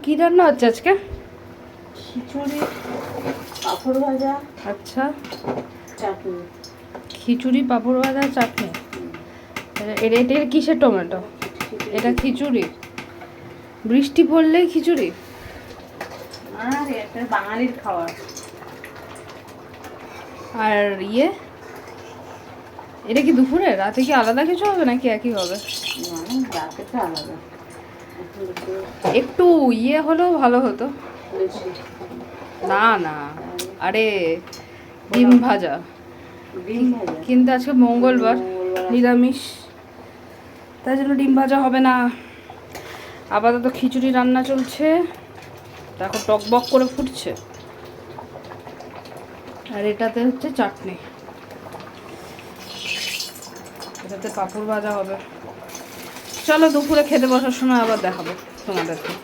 কি রান্না হচ্ছে আজকে? খিচুড়ি, পাঁপড় ভাজা, আচ্ছা, চাটনি। খিচুড়ি, পাঁপড় ভাজা, চাটনি। এটা কিসের টমেটো? এটা খিচুড়ি? বৃষ্টি পড়লেই খিচুড়ি? আর একটা বাঙালির খাবার। আর এটা কি দুপুরে? রাতে কি আলাদা কিছু হবে নাকি একই হবে? না, রাতেটা আলাদা। একটু হলেও ভালো হতো। বেশি না না, আরে ডিম ভাজা। ডিম ভাজা। কিন্তু আজকে মঙ্গলবার, নিরামিষ, তাই জন্য ডিম ভাজা হবে না। আপাতত খিচুড়ি রান্না চলছে, দেখো টকবক করে ফুটছে। আর এটাতে হচ্ছে চাটনি, এটাতে পাঁপড় ভাজা হবে। চলো দুপুরে খেতে বসার সময় আবার দেখাবো তোমাদেরকে।